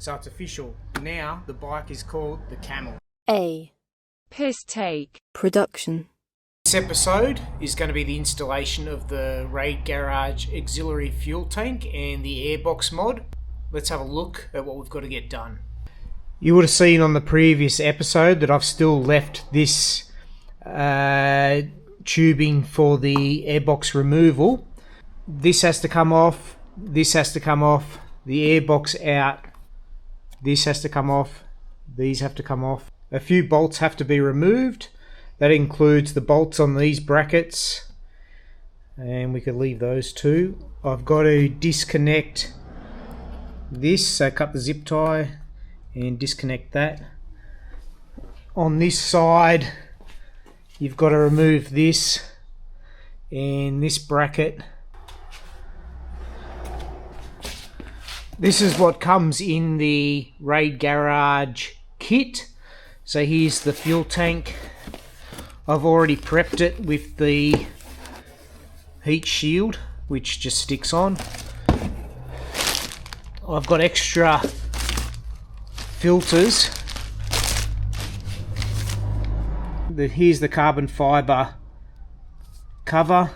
So it's official. Now the bike is called the Camel. A Piss take. production. This episode is going to be the installation of the Rade Garage Auxiliary fuel tank and the Airbox mod. Let's have a look at what we've got to get done. You would have seen on the previous episode that I've still left this tubing for the airbox removal. This has to come off, this has to come off, the airbox out, this has to come off, these have to come off. A few bolts have to be removed. That includes the bolts on these brackets, and we could leave those two. I've got to disconnect this, so cut the zip tie and disconnect that. On this side you've got to remove this and this bracket. This is what comes in the Rade Garage kit. So here's the fuel tank. I've already prepped it with the heat shield, which just sticks on. I've got extra filters. Here's the carbon fibre cover.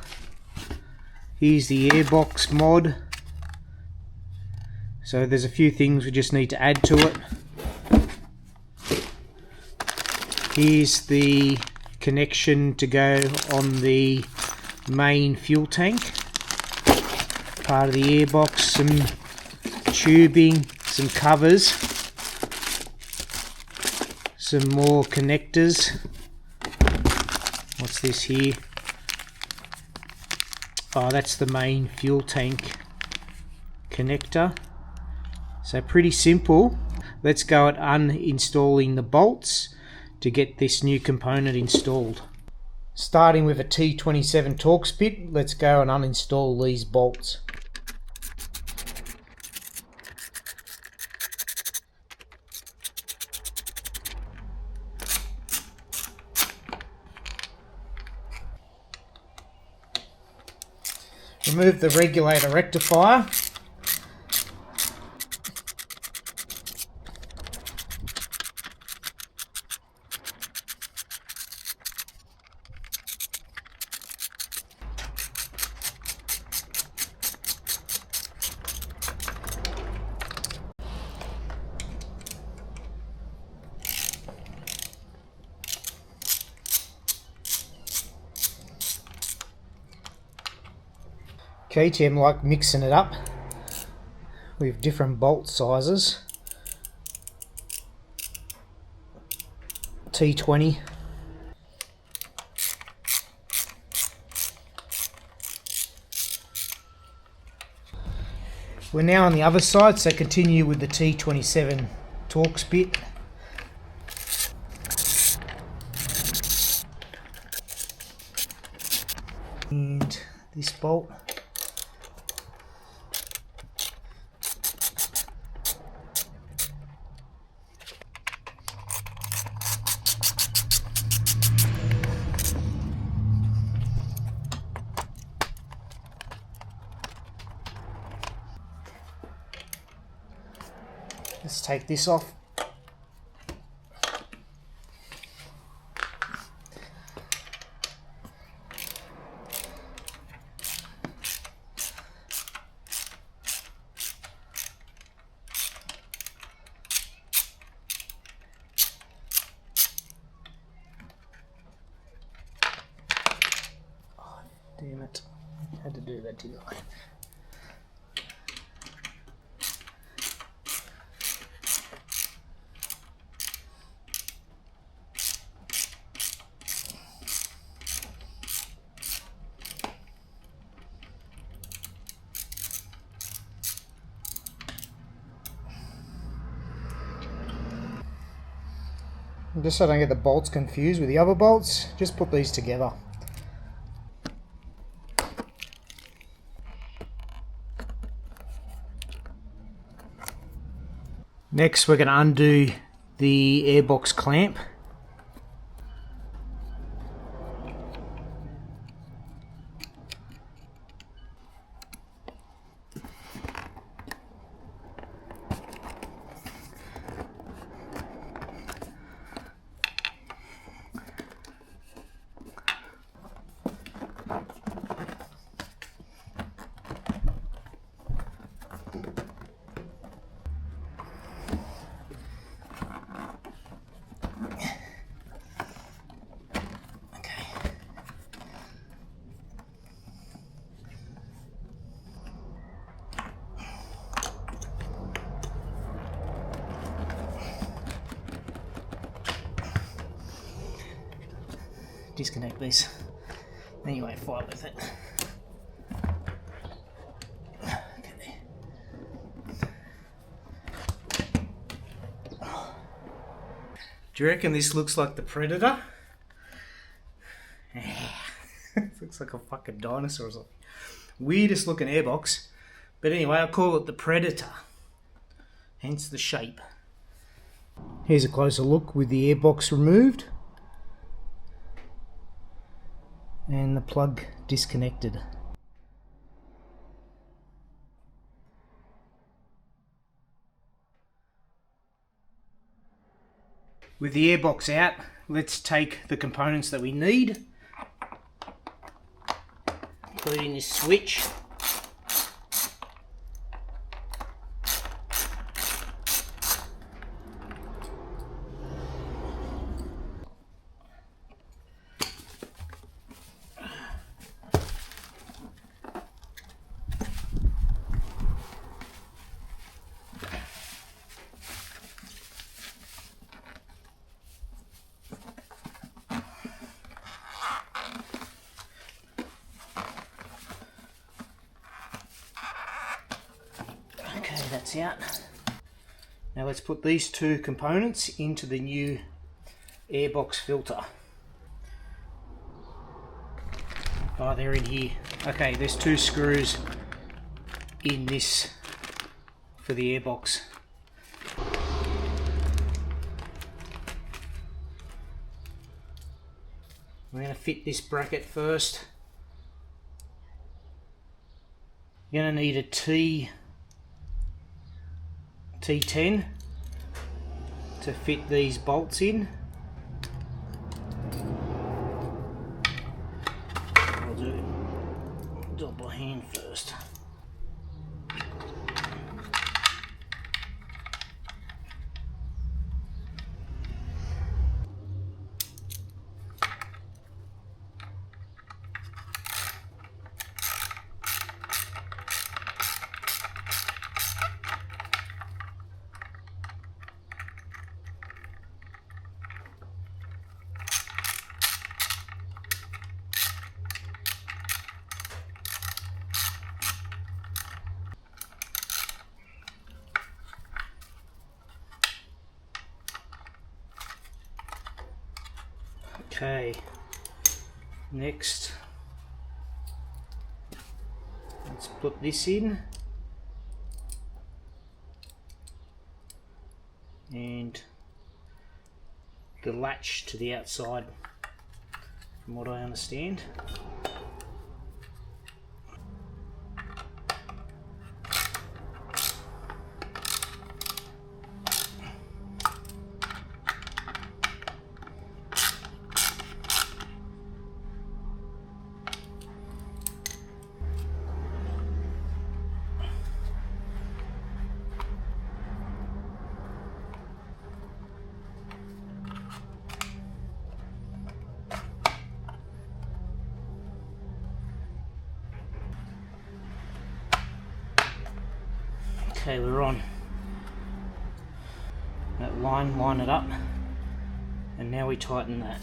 Here's the Airbox mod. So there's a few things we just need to add to it. Here's the connection to go on the main fuel tank. Part of the Airbox, some tubing, some covers, some more connectors. What's this here? Oh, that's the main fuel tank connector. So pretty simple. Let's go at uninstalling the bolts to get this new component installed. Starting with a T27 Torx bit, let's go and uninstall these bolts. Remove the regulator rectifier. KTM like mixing it up with different bolt sizes. T20. We're now on the other side, so continue with the T27 Torx bit. And this bolt. Let's take this off. Oh, damn it. I had to do that, didn't I? Just so I don't get the bolts confused with the other bolts, just put these together. Next we're going to undo the Airbox clamp. disconnect this. Anyway, fire with it. Okay. Do you reckon this looks like the Predator? It looks like a fucking dinosaur or something. Weirdest looking airbox. But anyway, I call it the Predator. Hence the shape. Here's a closer look with the airbox removed. And the plug disconnected. With the airbox out, let's take the components that we need, including this switch. That's out. Now let's put these two components into the new airbox filter. Oh, they're in here. Okay, there's two screws in this for the airbox. We're going to fit this bracket first. You're going to need a T10 to fit these bolts in. I'll do it by hand first. Okay, next let's put this in and the latch to the outside, from what I understand. Okay, we're on. That line it up, and now we tighten that.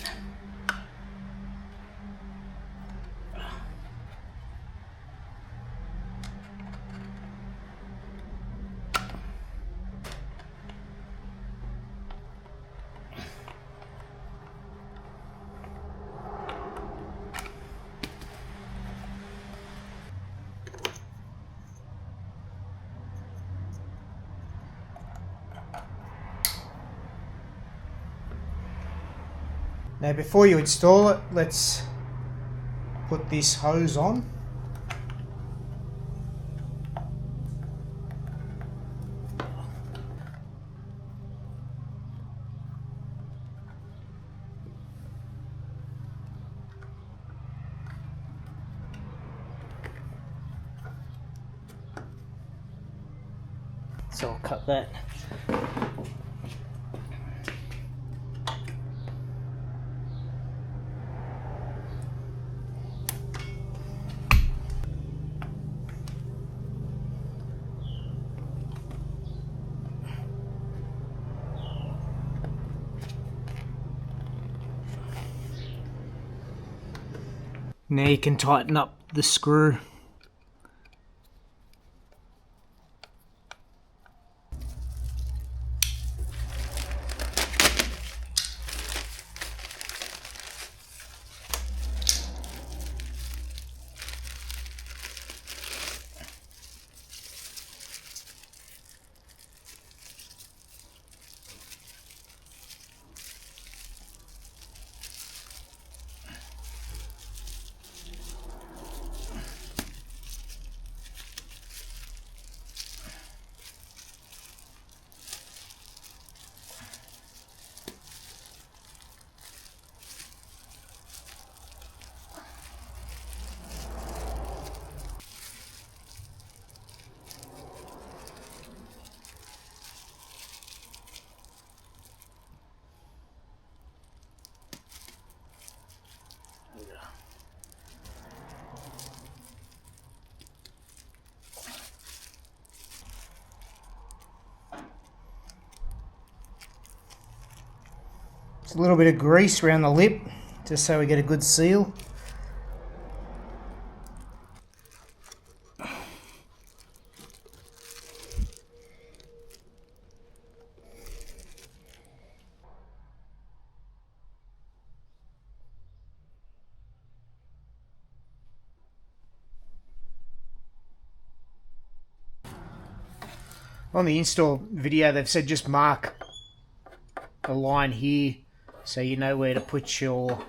Now before you install it, let's put this hose on. So I'll cut that. Now you can tighten up the screw. Just a little bit of grease around the lip, just so we get a good seal. On the install video, they've said just mark a line here so you know where to put your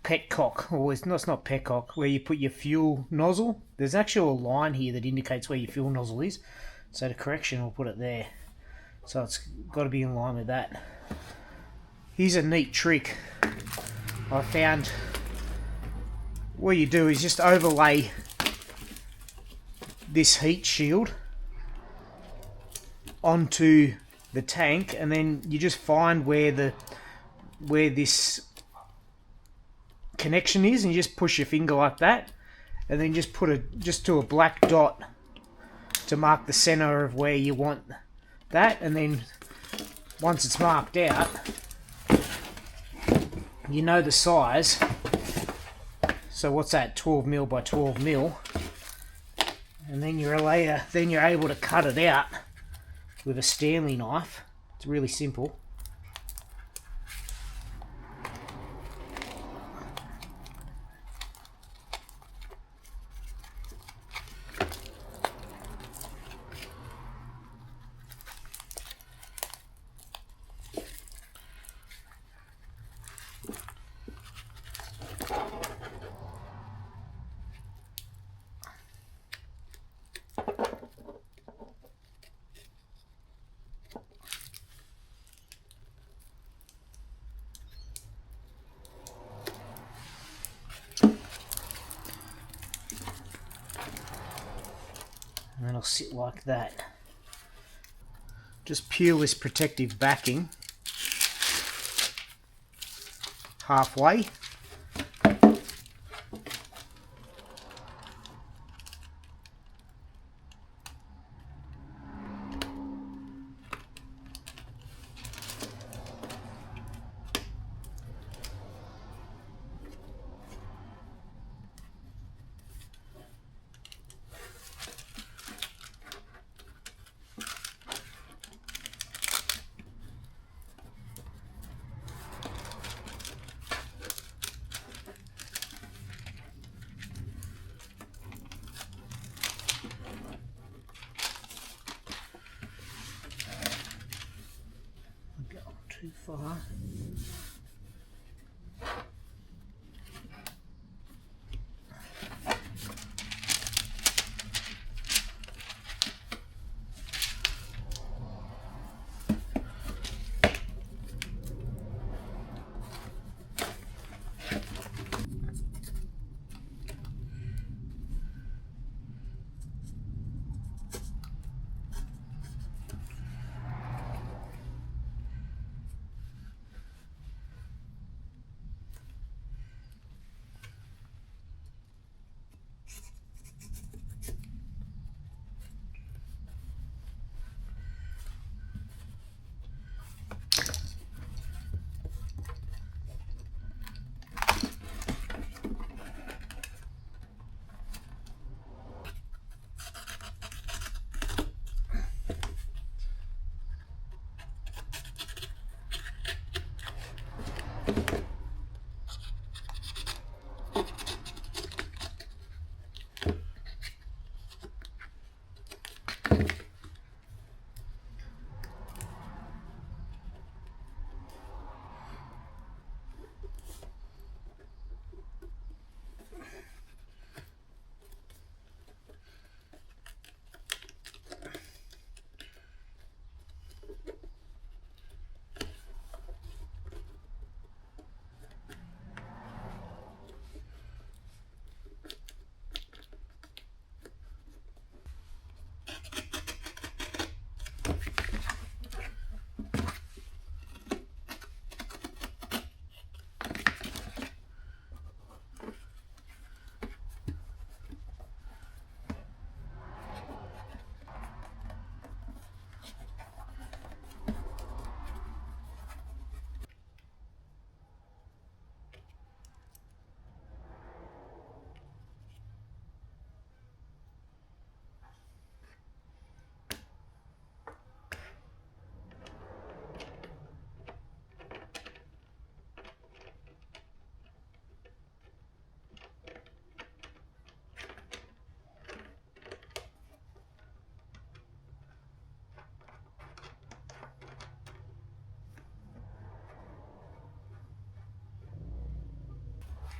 petcock, or it's not petcock, where you put your fuel nozzle. There's actually a line here that indicates where your fuel nozzle is, so the correction will put it there, so it's got to be in line with that. Here's a neat trick I found. What you do is just overlay this heat shield onto the tank, and then you just find where this connection is, and you just push your finger like that, and then just do a black dot to mark the center of where you want that. And then once it's marked out, you know the size. So what's that, 12 mil by 12 mil, and then you're able to cut it out with a Stanley knife. It's really simple. And then it'll sit like that. Just peel this protective backing halfway. Too far.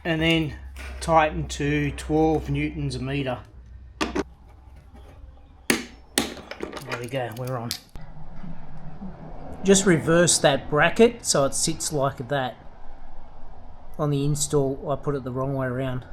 and then tighten to 12 newtons a metre. There we go, we're on. Just reverse that bracket so it sits like that. On the install, I put it the wrong way around.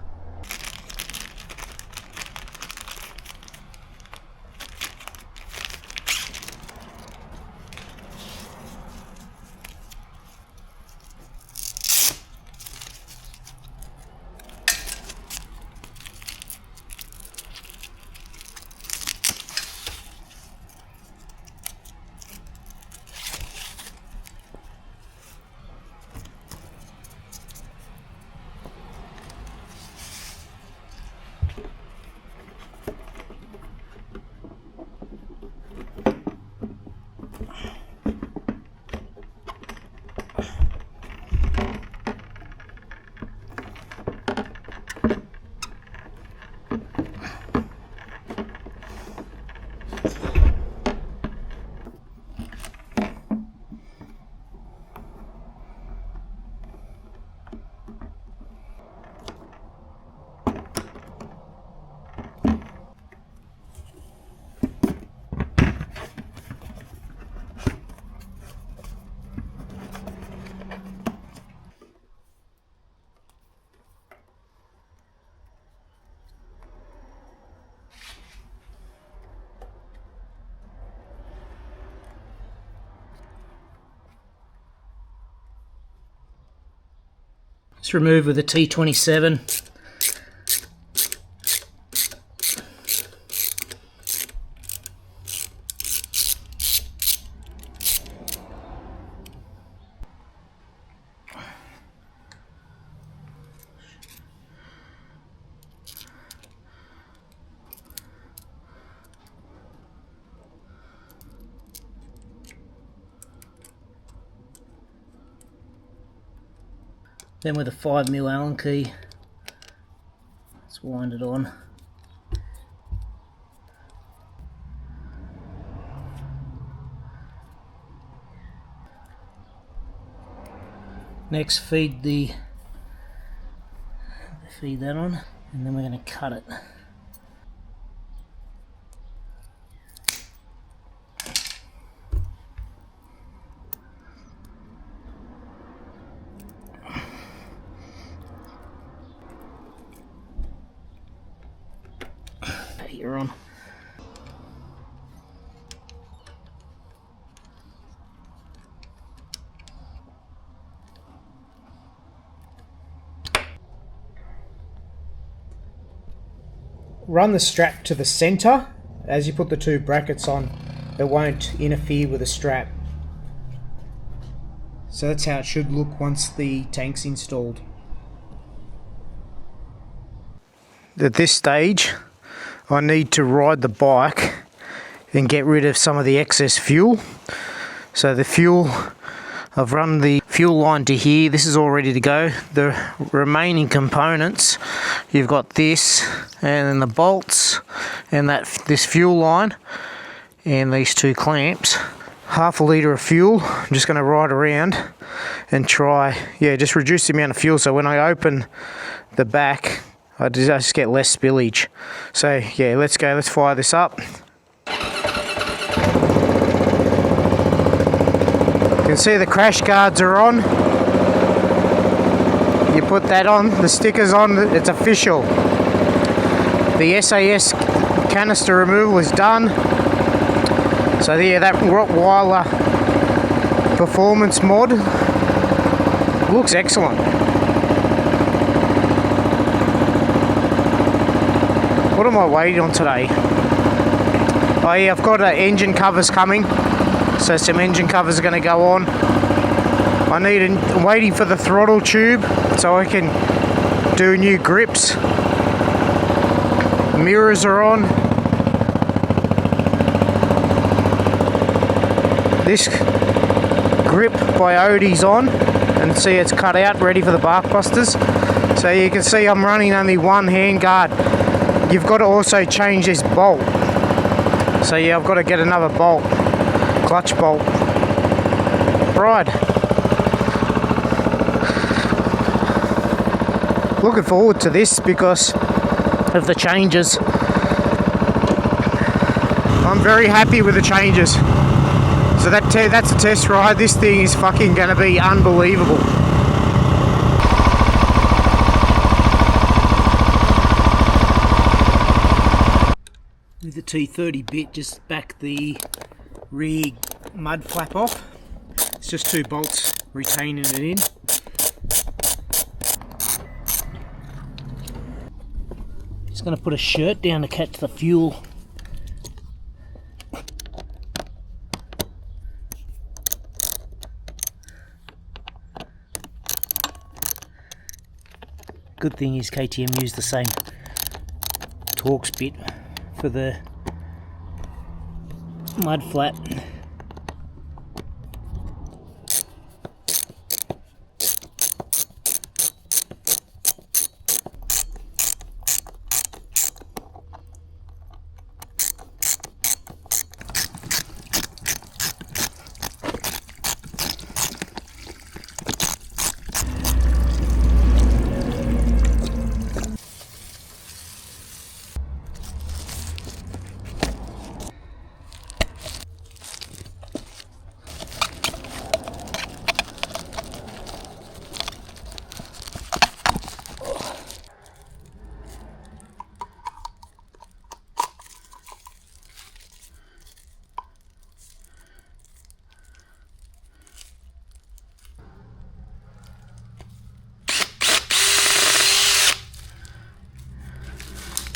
Let's remove with a T27. Then with a 5mm Allen key, let's wind it on. Next feed that on, and then we're going to cut it. You're on. Run the strap to the center. As you put the two brackets on, it won't interfere with the strap. So that's how it should look once the tank's installed. At this stage, I need to ride the bike and get rid of some of the excess fuel. So the fuel, I've run the fuel line to here. This is all ready to go. The remaining components, you've got this and then the bolts and this fuel line and these two clamps. Half a litre of fuel. I'm just going to ride around and try, just reduce the amount of fuel so when I open the back, I just get less spillage. So yeah, let's go, let's fire this up. You can see the crash guards are on. You put that on, the stickers on, it's official. The SAS canister removal is done. So yeah, that Rottweiler performance mod looks excellent. What am I waiting on today? Oh yeah, I've got engine covers coming. So some engine covers are going to go on. I'm waiting for the throttle tube so I can do new grips. Mirrors are on. This grip by Odie's on, and see it's cut out, ready for the bark busters. So you can see I'm running only one hand guard. You've got to also change this bolt. So yeah, I've got to get another bolt, clutch bolt. Right. Looking forward to this because of the changes. I'm very happy with the changes. So that's a test ride. This thing is fucking gonna be unbelievable. With the T30 bit, just back the rear mud flap off. It's just 2 bolts retaining it in. Just going to put a shirt down to catch the fuel. Good thing is KTM used the same Torx bit for the mud flap.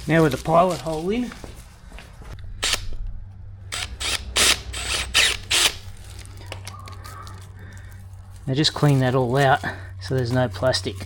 Now with the pilot hole in, now just clean that all out so there's no plastic.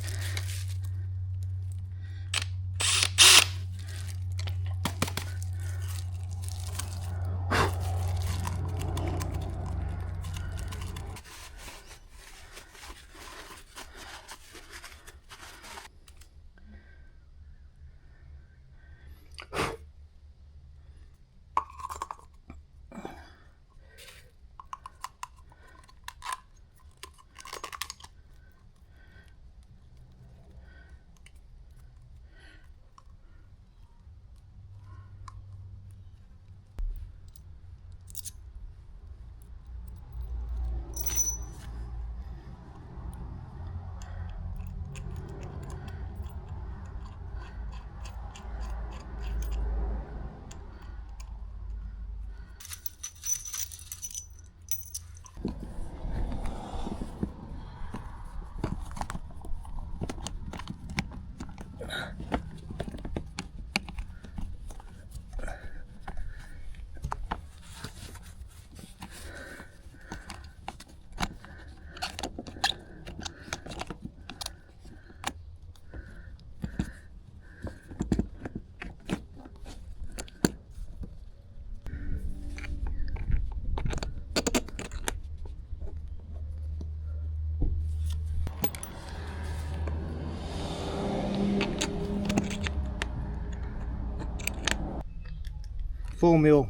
.4mm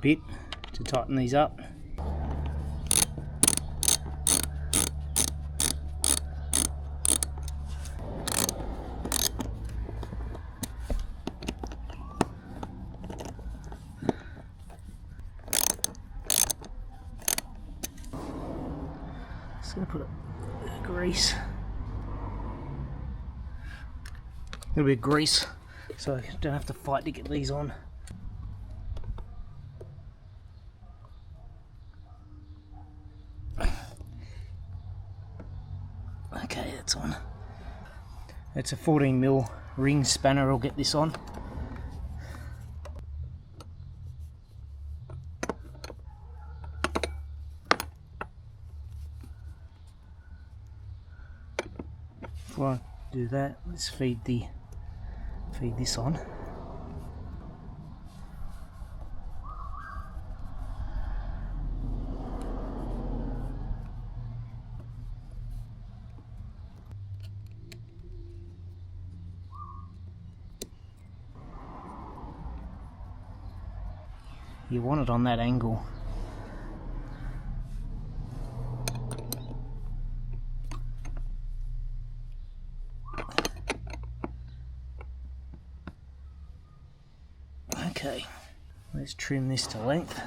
bit to tighten these up. Just going to put a bit of grease. A little bit of grease so I don't have to fight to get these on. Okay, that's on. It's a 14mm ring spanner I'll get this on. Before I do that, let's feed this on. You want it on that angle. Let's trim this to length.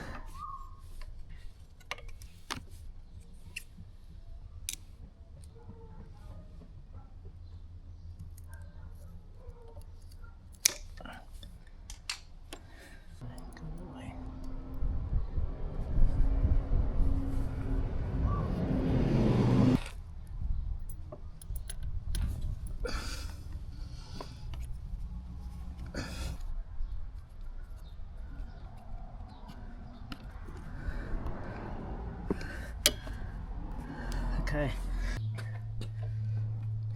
Okay,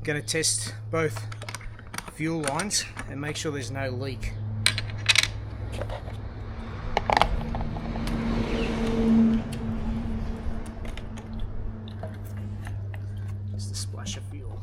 going to test both fuel lines and make sure there's no leak. Just a splash of fuel.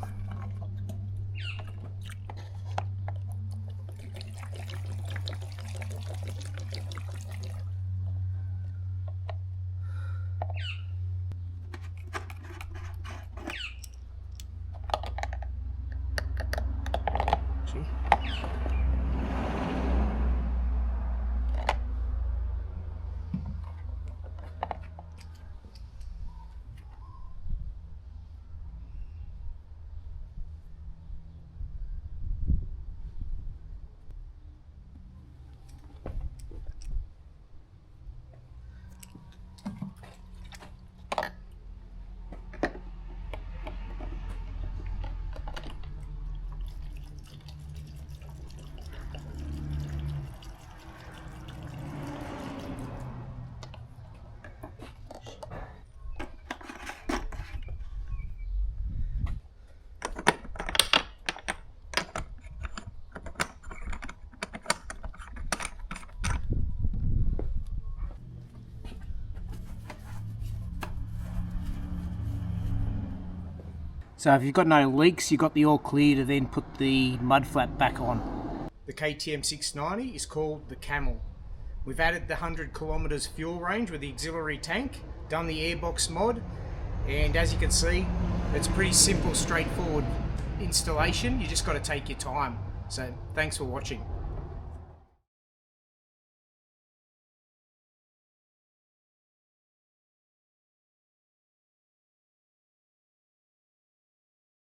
So if you've got no leaks, you've got the all clear to then put the mud flap back on. The KTM 690 is called the Camel. We've added the 100 kilometers fuel range with the auxiliary tank, done the Airbox mod, and as you can see, it's pretty simple, straightforward installation. You just got to take your time. So thanks for watching.